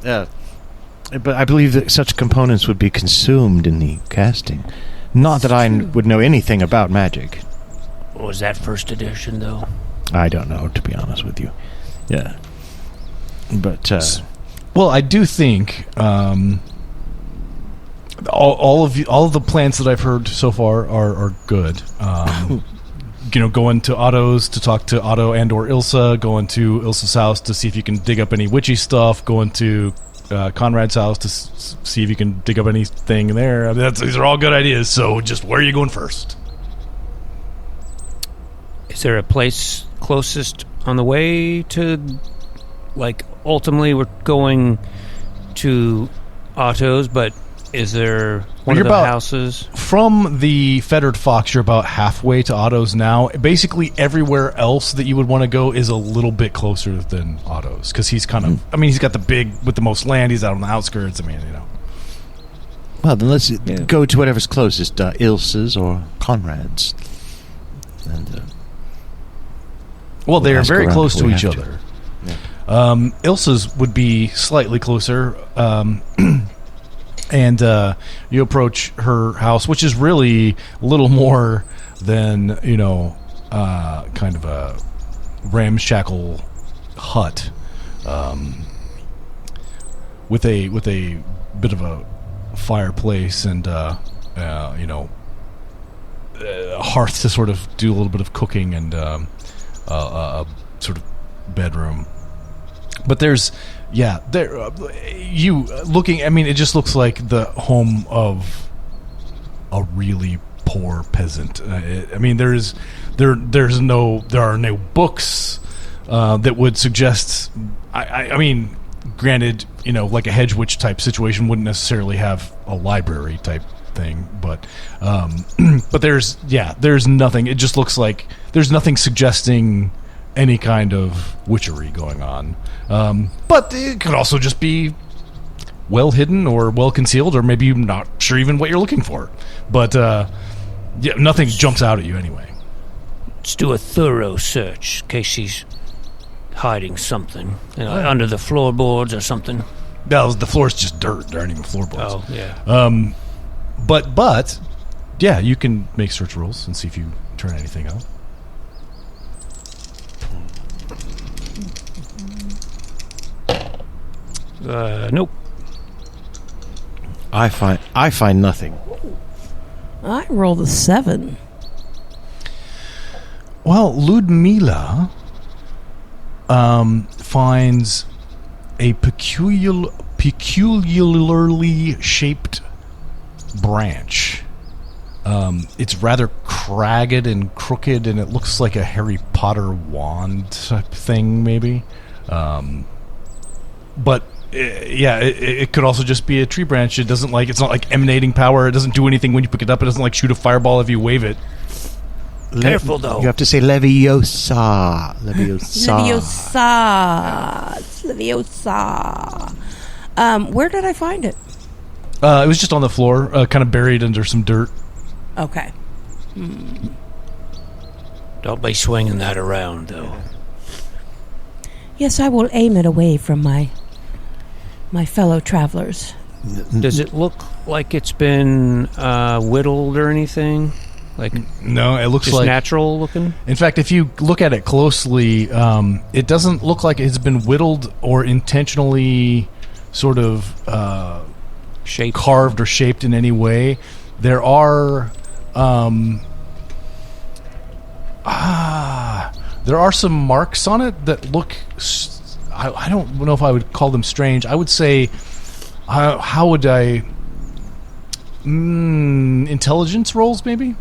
But I believe that such components would be consumed in the casting. Not that I would know anything about magic. Was that first edition, though? I don't know, to be honest with you. Yeah. But, well, I do think all of the plans that I've heard so far are good. Going to Otto's to talk to Otto and or Ilsa, going to Ilsa's house to see if you can dig up any witchy stuff, going to Konrad's house to see if you can dig up anything in there. I mean, these are all good ideas, so just where are you going first? Is there a place closest on the way to, like, ultimately we're going to Otto's, but Is there one You're of the about- houses? From the Fettered Fox, you're about halfway to Otto's now. Basically, everywhere else that you would want to go is a little bit closer than Otto's because he's kind of. I mean, he's got the big with the most land. He's out on the outskirts. I mean, you know. Well, then let's go to whatever's closest, Ilsa's or Konrad's. And, Well, they're ask very around close if to we each have to. other. Yeah. Ilsa's would be slightly closer, and you approach her house, which is really a little more than kind of a ramshackle hut, with a bit of a fireplace and a hearth to sort of do a little bit of cooking and a sort of bedroom. But there's you looking. I mean, it just looks like the home of a really poor peasant. I mean, there are no books that would suggest. I mean, granted, like a hedge witch type situation wouldn't necessarily have a library type thing, but there's nothing. It just looks like there's nothing suggesting any kind of witchery going on. But it could also just be well hidden or well concealed, or maybe you're not sure even what you're looking for. But nothing jumps out at you anyway. Let's do a thorough search in case she's hiding something, under the floorboards or something. No, the floor's just dirt. There aren't even floorboards. Oh, yeah. But yeah, you can make search rolls and see if you turn anything up. Nope. I find nothing. I rolled a 7. Well, Ludmilla finds a peculiarly shaped branch. It's rather cragged and crooked, and it looks like a Harry Potter wand type thing, maybe. But it could also just be a tree branch. It's not like emanating power. It doesn't do anything when you pick it up. It doesn't like shoot a fireball if you wave it. Careful, though. You have to say Leviosa. Leviosa. Where did I find it? It was just on the floor, kind of buried under some dirt. Okay. Don't be swinging that around, though. Yes, I will aim it away from my fellow travelers. Does it look like it's been whittled or anything? Like No, it looks just like natural looking? In fact, if you look at it closely, it doesn't look like it's been whittled or intentionally sort of Shaped. carved or shaped in any way. There are some marks on it that look. I don't know if I would call them strange. I would say, how would I? Intelligence rolls, maybe.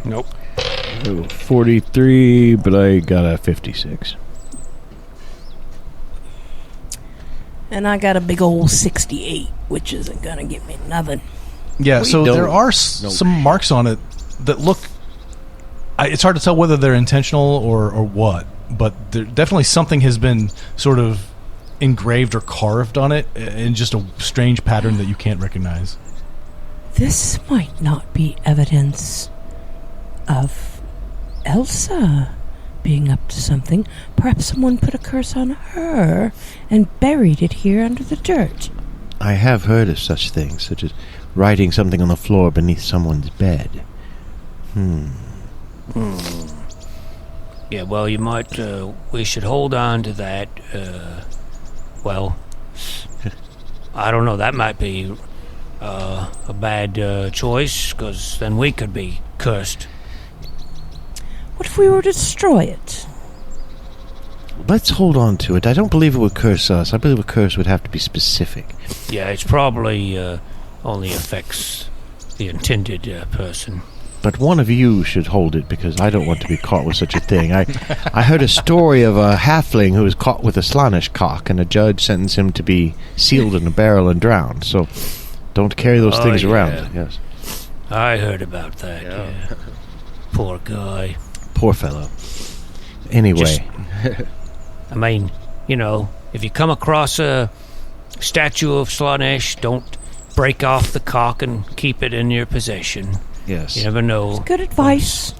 Nope. 43, but I got a 56. And I got a big old 68, which isn't going to get me nothing. Yeah, so don't. there are some marks on it that look. It's hard to tell whether they're intentional or what, but there, definitely something has been sort of engraved or carved on it in just a strange pattern that you can't recognize. This might not be evidence of Ilsa being up to something. Perhaps someone put a curse on her and buried it here under the dirt. I have heard of such things, such as writing something on the floor beneath someone's bed. Yeah, well, you might. We should hold on to that. Well, I don't know. That might be a bad choice, because then we could be cursed. What if we were to destroy it? Let's hold on to it. I don't believe it would curse us. I believe a curse would have to be specific. Yeah, it's probably only affects the intended person. But one of you should hold it, because I don't want to be caught with such a thing. I heard a story of a halfling who was caught with a Slaanesh cock, and a judge sentenced him to be sealed in a barrel and drowned. So don't carry those things around. Yes, I heard about that. Yeah. Poor guy. Poor fellow. Anyway. I mean, if you come across a statue of Slaanesh, don't break off the cock and keep it in your possession. Yes. You never know. It's good advice.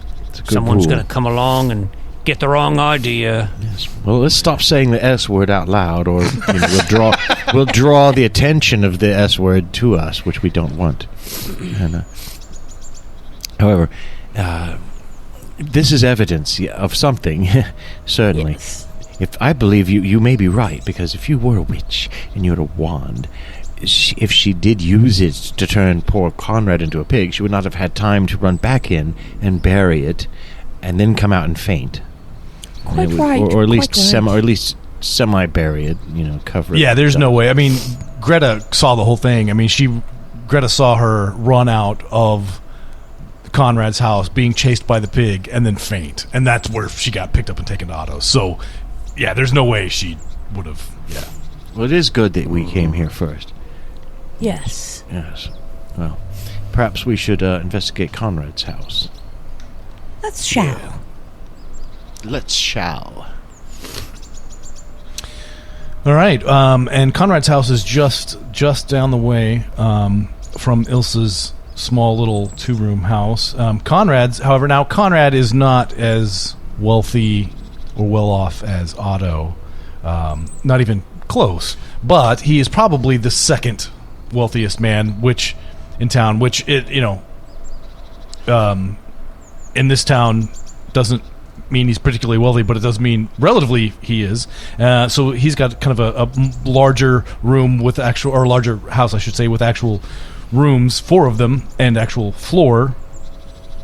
Someone's going to come along and get the wrong idea. Yes. Well, let's stop saying the S word out loud, or we'll draw the attention of the S word to us, which we don't want. And, however, this is evidence of something, certainly. Yes. If I believe you may be right, because if you were a witch and you had a wand, if she did use it to turn poor Konrad into a pig, she would not have had time to run back in and bury it, and then come out and faint. Quite right. Or at least semi bury it. Cover it. Yeah, there's no way. I mean, Greta saw the whole thing. I mean, Greta saw her run out of Konrad's house, being chased by the pig, and then faint, and that's where she got picked up and taken to Otto. So, yeah, there's no way she would have. Yeah. Well, it is good that we came here first. Yes. Yes. Well, perhaps we should investigate Konrad's house. Let's shall. Let's shall. All right. And Konrad's house is just down the way from Ilsa's small little 2-room house. Konrad's, however, now Konrad is not as wealthy or well off as Otto. Not even close. But he is probably the second wealthiest man in town, which in this town doesn't mean he's particularly wealthy, but it does mean relatively he is. So he's got kind of a larger room with larger house, I should say, with actual rooms, 4 of them, and actual floor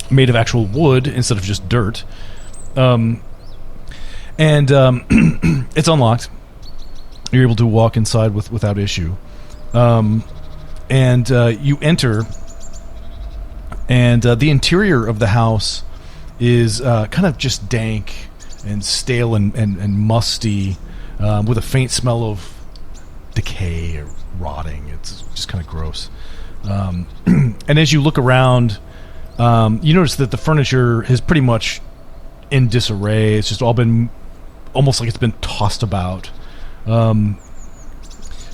made of actual wood instead of just dirt. And it's unlocked. You're able to walk inside without issue. And you enter, and the interior of the house is kind of just dank and stale and musty, with a faint smell of decay or rotting. It's just kind of gross. And as you look around, you notice that the furniture is pretty much in disarray. It's just all been almost like it's been tossed about.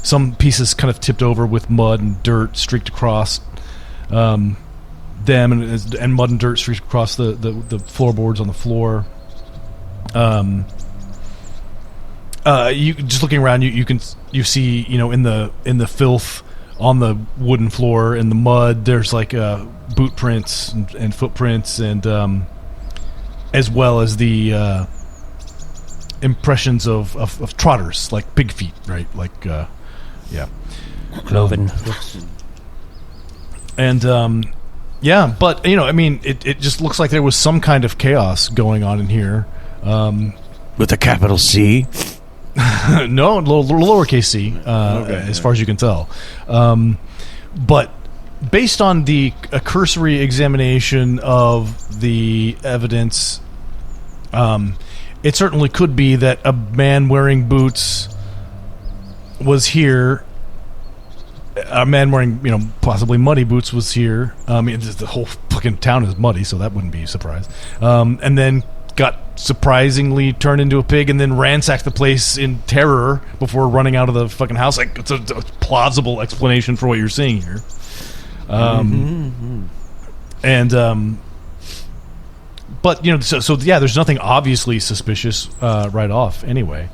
Some pieces kind of tipped over with mud and dirt streaked across them, and mud and dirt streaked across the floorboards on the floor. You just looking around, you see in the filth on the wooden floor in the mud. There's like boot prints and footprints, and as well as the impressions of trotters, like pig feet, right? Like yeah, cloven. And yeah, but I mean, it just looks like there was some kind of chaos going on in here. With a capital C? No, lowercase c, as far as you can tell. But based on the cursory examination of the evidence, it certainly could be that a man wearing boots was here. A man wearing, possibly muddy boots was here. The whole fucking town is muddy, so that wouldn't be a surprise. And then got surprisingly turned into a pig and then ransacked the place in terror before running out of the fucking house. Like, it's a plausible explanation for what you're seeing here. And but so yeah, there's nothing obviously suspicious right off anyway.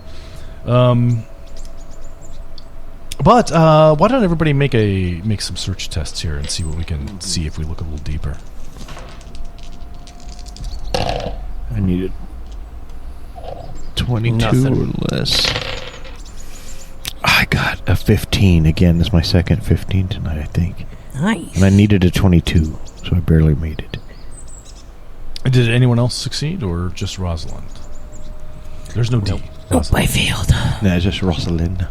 But why don't everybody make some search tests here and see what we can see if we look a little deeper. I needed 22 Nothing. or less. I got a 15. Again, it's my second 15 tonight, I think. Nice. And I needed a 22, so I barely made it. Did anyone else succeed, or just Rosalin? There's no D. Oh, I failed. No, it's just Rosalin.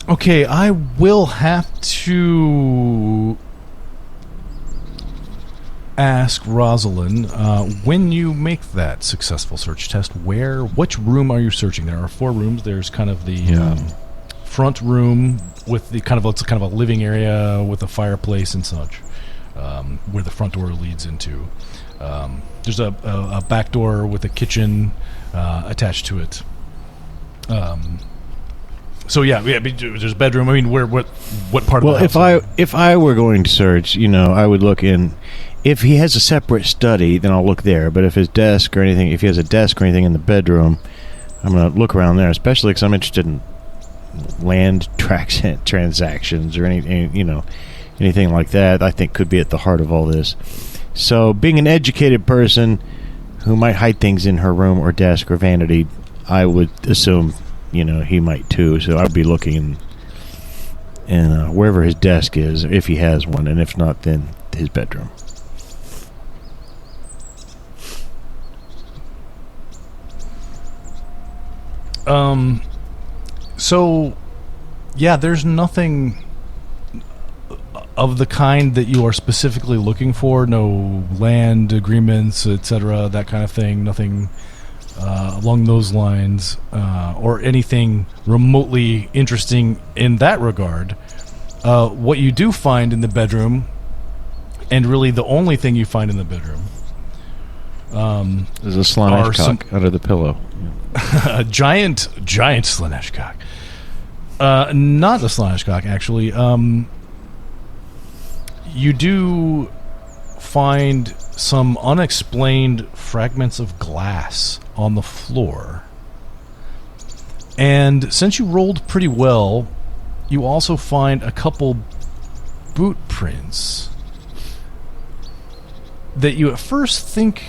Okay, I will have to ask Rosalin, when you make that successful search test, which room are you searching? There are 4 rooms. There's kind of the front room with the it's kind of a living area with a fireplace and such, where the front door leads into. There's a back door with a kitchen attached to it. So there's a bedroom. I mean, what part of the house? Well, if I were going to search, I would look in. If he has a separate study, then I'll look there. But if his desk or anything, if he has a desk or anything in the bedroom, I'm going to look around there, especially because I'm interested in land transactions or anything like that. I think could be at the heart of all this. So, being an educated person who might hide things in her room or desk or vanity, I would assume, he might too. So I'd be looking in wherever his desk is, if he has one, and if not, then his bedroom. So, there's nothing of the kind that you are specifically looking for. No land agreements, etc., that kind of thing. Nothing along those lines, or anything remotely interesting in that regard. What you do find in the bedroom, and really the only thing you find in the bedroom, there's a Slanesh cock under the pillow. A giant Slanesh cock. Not a Slanesh cock, actually. You do find some unexplained fragments of glass on the floor. And since you rolled pretty well, you also find a couple boot prints that you at first think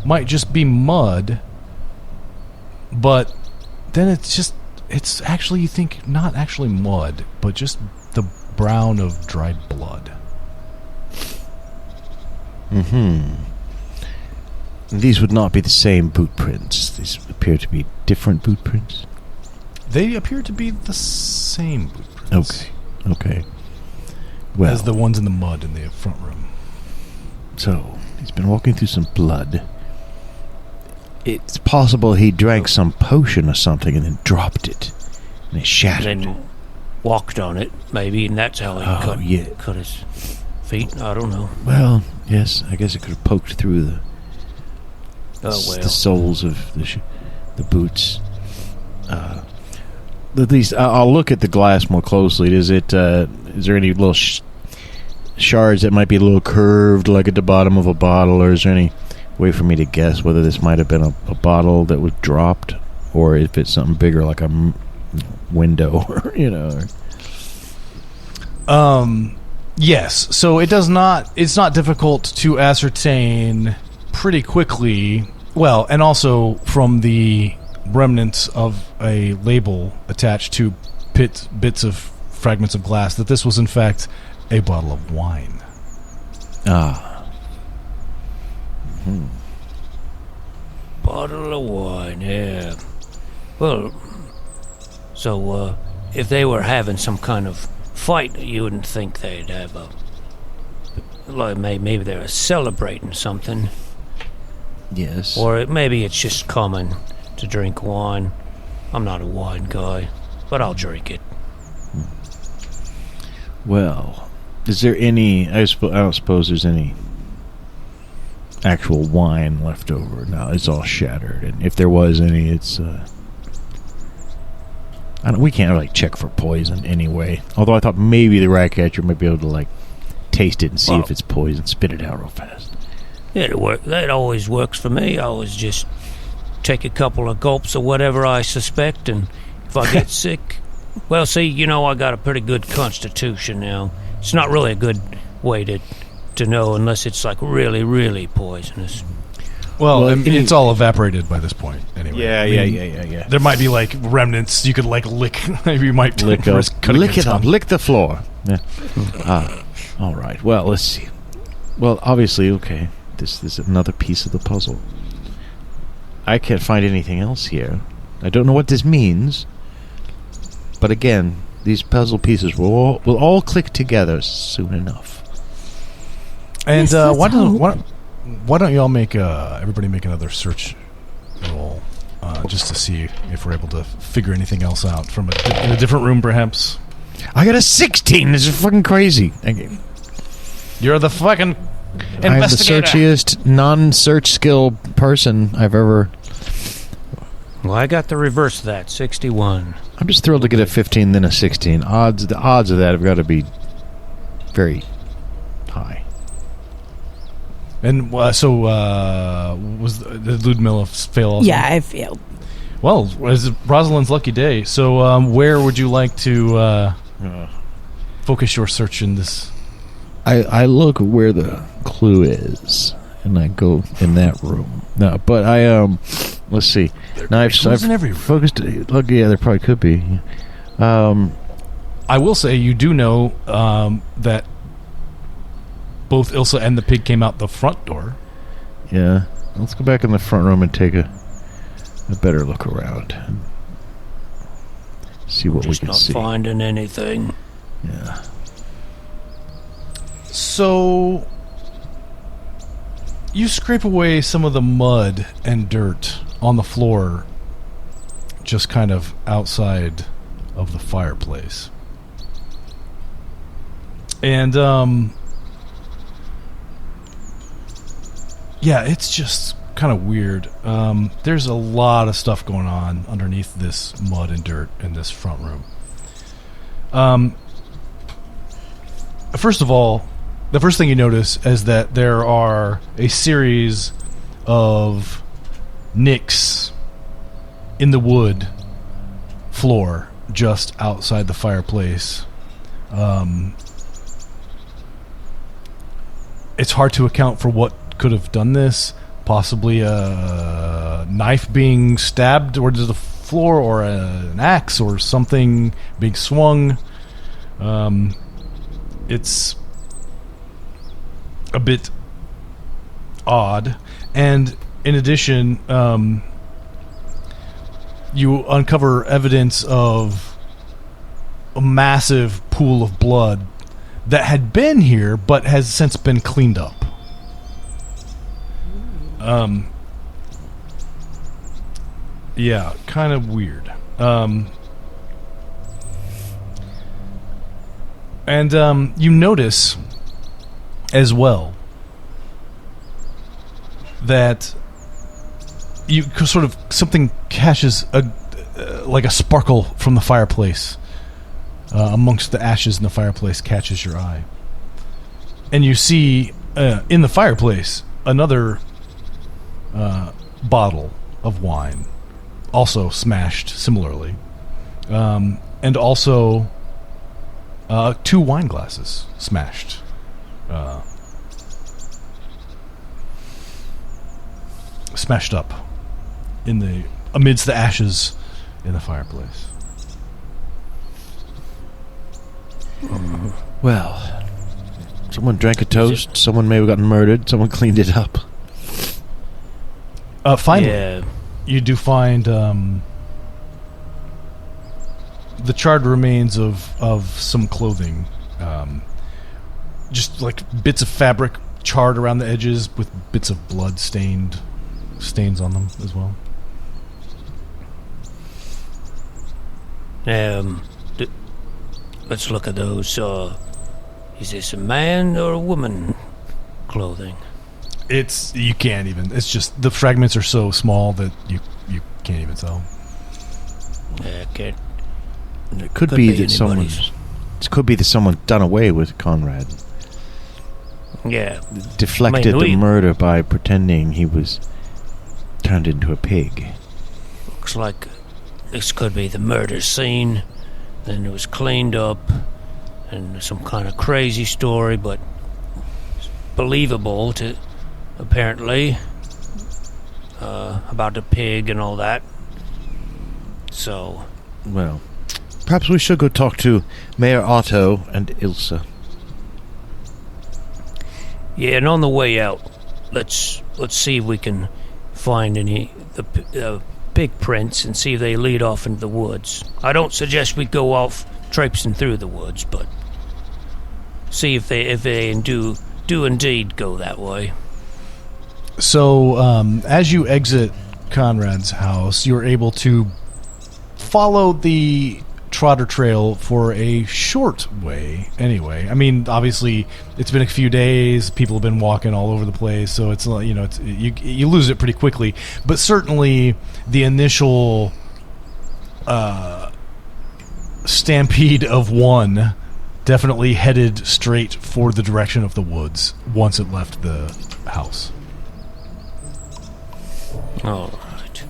might just be mud, but then it's actually, you think, not actually mud, but just the brown of dried blood. These would not be the same boot prints. These appear to be different boot prints. They appear to be the same boot prints. Okay. Well, as the ones in the mud in the front room. So, he's been walking through some blood. It's possible he drank some potion or something and then dropped it. And it shattered. Then walked on it, maybe, and that's how he cut his feet. I don't know. Well, yes, I guess it could have poked through the soles of the boots. At least I'll look at the glass more closely. Is there any little shards that might be a little curved, like at the bottom of a bottle, or is there any way for me to guess whether this might have been a bottle that was dropped, or if it's something bigger, like a window, or Yes. So it's not difficult to ascertain pretty quickly. Well, and also from the remnants of a label attached to bits of fragments of glass, that this was in fact a bottle of wine. Bottle of wine, yeah. Well, so if they were having some kind of fight, you wouldn't think they'd have maybe they're celebrating something. Yes. Or maybe it's just common to drink wine. I'm not a wine guy, but I'll drink it. Well, is there any... I don't suppose there's any actual wine left over. No, it's all shattered. And if there was any, it's... we can't check for poison anyway. Although I thought maybe the rat catcher might be able to taste it and see if it's poison, spit it out real fast. It'll work. That always works for me. I always just take a couple of gulps of whatever I suspect, and if I get sick, well, see, I got a pretty good constitution now. It's not really a good way to know unless it's really, really poisonous. Well, it's all evaporated by this point, anyway. Yeah. There might be remnants you could lick. Maybe you might lick it up, lick the floor. Yeah. All right. Well, let's see. Well, obviously, okay. This is another piece of the puzzle. I can't find anything else here. I don't know what this means, but again, these puzzle pieces will all click together soon enough. And Yes, let's hope. why don't y'all make everybody make another search roll, just to see if we're able to figure anything else out from in a different room, perhaps. I got a 16. This is fucking crazy. You're the fucking I'm the investigator. searchiest non-search skill person I've ever... Well, I got the reverse of that, 61. I'm just thrilled to get a 15, then a 16. The odds of that have got to be very high. And did Ludmilla fail also? Yeah, I failed. Well, it's Rosalin's lucky day. So where would you like to focus your search in this? I look where the clue is, and I go in that room. No, but I let's see. Now I've in every room. focused. Look, yeah, there probably could be. I will say you do know that both Ilsa and the pig came out the front door. Yeah, let's go back in the front room and take a better look around and see what we Just can not see. finding anything. Yeah. So you scrape away some of the mud and dirt on the floor just kind of outside of the fireplace. And yeah, it's just kind of weird. There's a lot of stuff going on underneath this mud and dirt in this front room. First of all, the first thing you notice is that there are a series of nicks in the wood floor just outside the fireplace. It's hard to account for what could have done this. Possibly a knife being stabbed towards the floor, or an axe or something being swung. It's a bit odd. And in addition, you uncover evidence of a massive pool of blood that had been here but has since been cleaned up. Yeah, kind of weird. And you notice as well that you sort of something catches like a sparkle from the fireplace amongst the ashes in the fireplace catches your eye, and you see in the fireplace another bottle of wine, also smashed similarly, and also 2 wine glasses smashed. Smashed up amidst the ashes in the fireplace. Well, someone drank a toast. Someone may have gotten murdered. Someone cleaned it up. Finally, you do find the charred remains of some clothing, just like bits of fabric charred around the edges with bits of blood stains on them as well. Let's look at those. Is this a man or a woman clothing? You can't even. It's just the fragments are so small that you can't even tell. Okay. It could be that someone's. It could be that someone done away with Konrad. Yeah. Deflected the murder by pretending he was turned into a pig. Looks like this could be the murder scene. Then it was cleaned up, and some kind of crazy story, but believable to apparently about the pig and all that. So, well, perhaps we should go talk to Mayor Otto and Ilsa. Yeah, and on the way out, let's see if we can find any the pig prints and see if they lead off into the woods. I don't suggest we go off traipsing through the woods, but see if they do do indeed go that way. So, as you exit Konrad's house, you're able to follow the Trotter Trail for a short way. Anyway, I mean, obviously, it's been a few days. People have been walking all over the place, so it's you lose it pretty quickly. But certainly, the initial stampede of one definitely headed straight for the direction of the woods once it left the house. All right.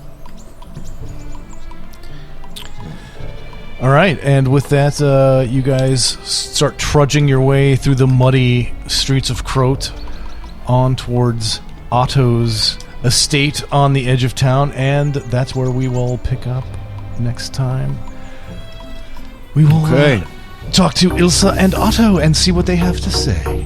All right, and with that, you guys start trudging your way through the muddy streets of Krote on towards Otto's estate on the edge of town, and that's where we will pick up next time. We will talk to Ilsa and Otto and see what they have to say.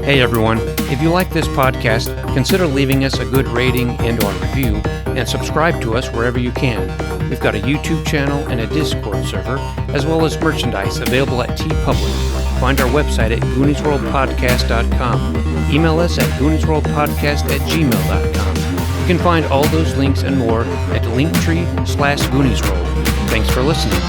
Hey everyone, if you like this podcast, consider leaving us a good rating and or review, and subscribe to us wherever you can. We've got a YouTube channel and a Discord server, as well as merchandise available at TeePublic. Find our website at GooniesWorldPodcast.com. Email us at GooniesWorldPodcast@gmail.com. You can find all those links and more at Linktree/GooniesWorld. Thanks for listening.